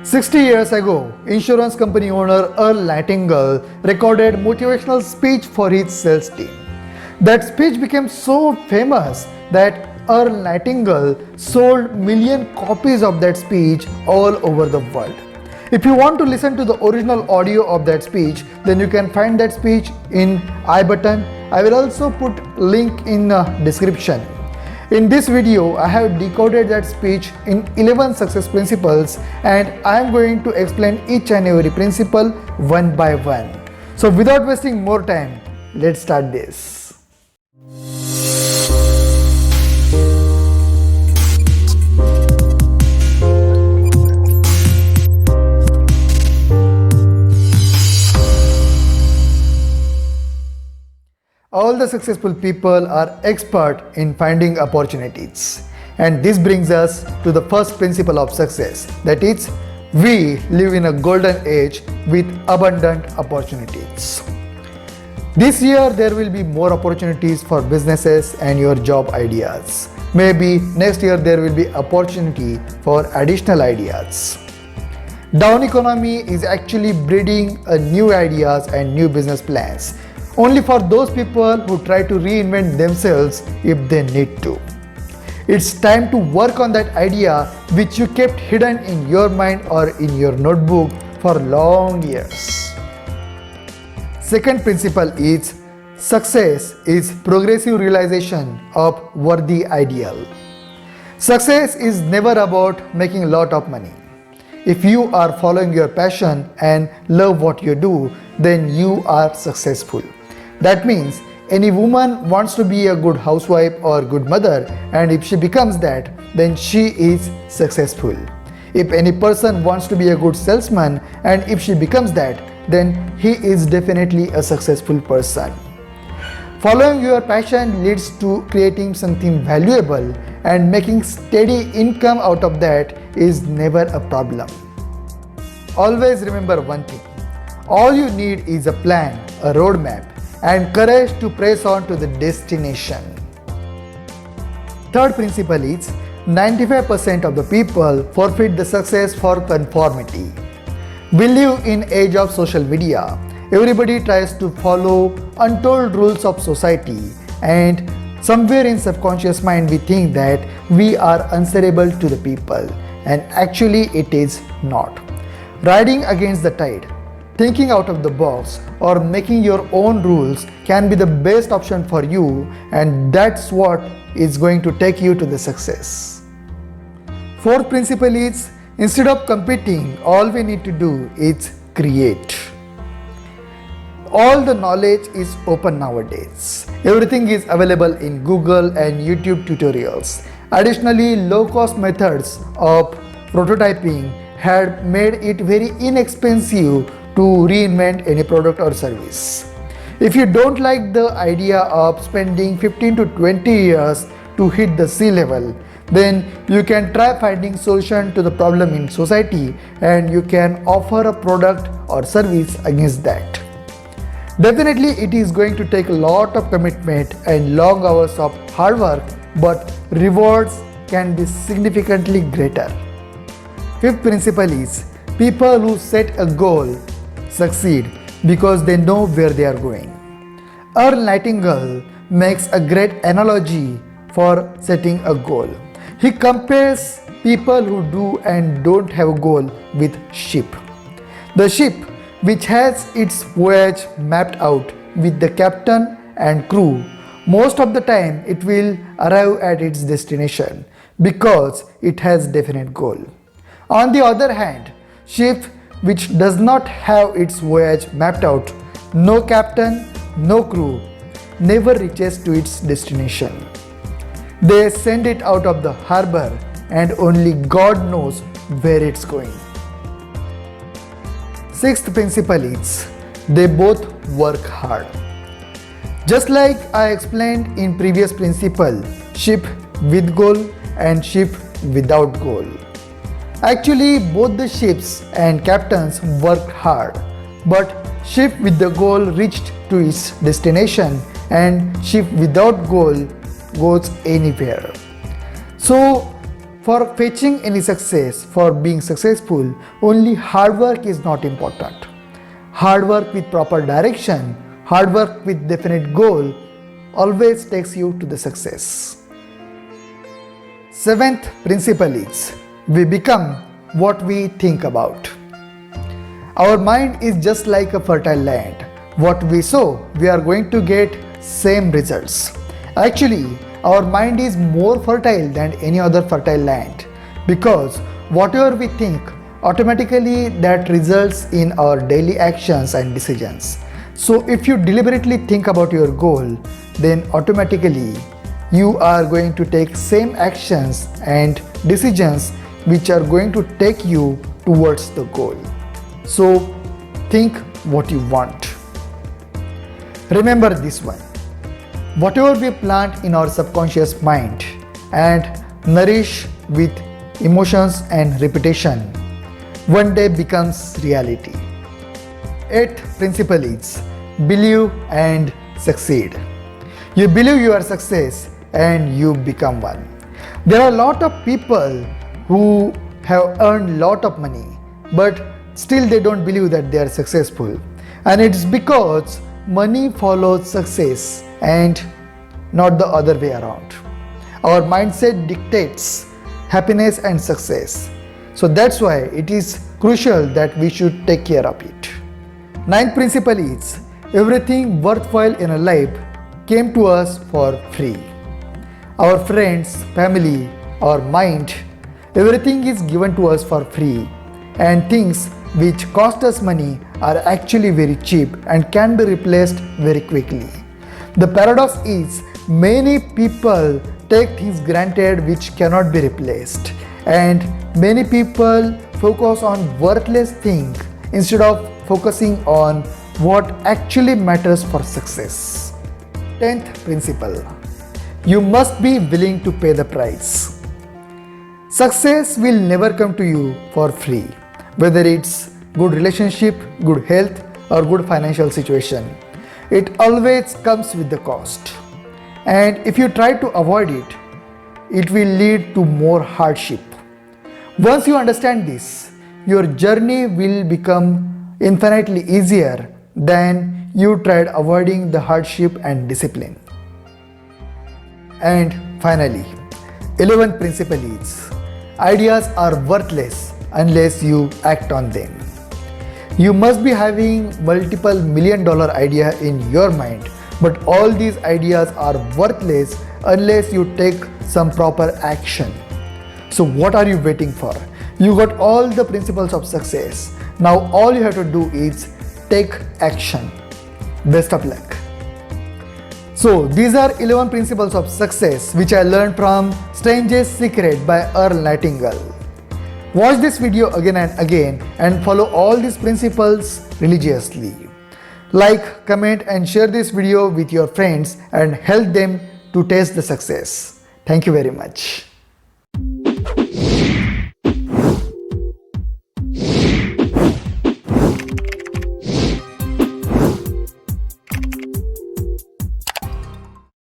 60 years ago, insurance company owner Earl Nightingale recorded motivational speech for his sales team. That speech became so famous that Earl Nightingale sold million copies of that speech all over the world. If you want to listen to the original audio of that speech, then you can find that speech in I button. I will also put link in the description. In this video, I have decoded that speech in 11 success principles and I am going to explain each and every principle one by one. So without wasting more time, let's start this. All the successful people are expert in finding opportunities. And this brings us to the first principle of success. That is, we live in a golden age with abundant opportunities. This year there will be more opportunities for businesses and your job ideas. Maybe next year there will be opportunity for additional ideas. Down economy is actually breeding new ideas and new business plans. Only for those people who try to reinvent themselves if they need to. It's time to work on that idea which you kept hidden in your mind or in your notebook for long years. Second principle is success is progressive realization of worthy ideal. Success is never about making a lot of money. If you are following your passion and love what you do, then you are successful. That means any woman wants to be a good housewife or good mother, and if she becomes that, then she is successful. If any person wants to be a good salesman and if she becomes that, then he is definitely a successful person. Following your passion leads to creating something valuable, and making steady income out of that is never a problem. Always remember one thing. All you need is a plan, a roadmap, and courage to press on to the destination. Third principle is 95% of the people forfeit the success for conformity. We live in age of social media. Everybody tries to follow untold rules of society, and somewhere in subconscious mind we think that we are answerable to the people, and actually it is not. Riding against the tide, thinking out of the box, or making your own rules can be the best option for you, and that's what is going to take you to the success. Fourth principle is instead of competing, all we need to do is create. All the knowledge is open nowadays. Everything is available in Google and YouTube tutorials. Additionally, low-cost methods of prototyping had made it very inexpensive to reinvent any product or service. If you don't like the idea of spending 15 to 20 years to hit the sea level, then you can try finding solution to the problem in society, and you can offer a product or service against that. Definitely it is going to take a lot of commitment and long hours of hard work, but rewards can be significantly greater. Fifth principle is people who set a goal succeed because they know where they are going. Earl Nightingale makes a great analogy for setting a goal. He compares people who do and don't have a goal with ship. The ship, which has its voyage mapped out with the captain and crew, most of the time it will arrive at its destination because it has definite goal. On the other hand, ship which does not have its voyage mapped out, no captain, no crew, never reaches to its destination. They send it out of the harbor and only God knows where it's going. Sixth principle is they both work hard. Just like I explained in previous principle, ship with goal and ship without goal. Actually, both the ships and captains worked hard, but ship with the goal reached to its destination, and ship without goal goes anywhere. So for fetching any success, for being successful, only hard work is not important. Hard work with proper direction, hard work with definite goal always takes you to the success. Seventh principle is we become what we think about. Our mind is just like a fertile land. What we sow, we are going to get same results. Actually, our mind is more fertile than any other fertile land because whatever we think, automatically that results in our daily actions and decisions. So if you deliberately think about your goal, then automatically you are going to take same actions and decisions which are going to take you towards the goal. So think what you want. Remember this one. Whatever we plant in our subconscious mind and nourish with emotions and repetition, one day becomes reality. Eighth principle is believe and succeed. You believe you are success and you become one. There are a lot of people who have earned lot of money but still they don't believe that they are successful, and it's because money follows success and not the other way around. Our mindset dictates happiness and success. So that's why it is crucial that we should take care of it. Ninth principle is everything worthwhile in a life came to us for free. Our friends, family, our mind, everything is given to us for free, and things which cost us money are actually very cheap and can be replaced very quickly. The paradox is many people take things granted which cannot be replaced, and many people focus on worthless things instead of focusing on what actually matters for success. 10th principle. You must be willing to pay the price. Success will never come to you for free, whether it's good relationship, good health, or good financial situation. It always comes with the cost. And if you try to avoid it, it will lead to more hardship. Once you understand this, your journey will become infinitely easier than you tried avoiding the hardship and discipline. And finally, 11th principle is ideas are worthless unless you act on them. You must be having multiple $1,000,000 idea in your mind, but all these ideas are worthless unless you take some proper action. So what are you waiting for? You got all the principles of success. Now all you have to do is take action. Best of luck. So these are 11 principles of success which I learned from Strangest Secret by Earl Nightingale. Watch this video again and again and follow all these principles religiously. Like, comment and share this video with your friends and help them to taste the success. Thank you very much.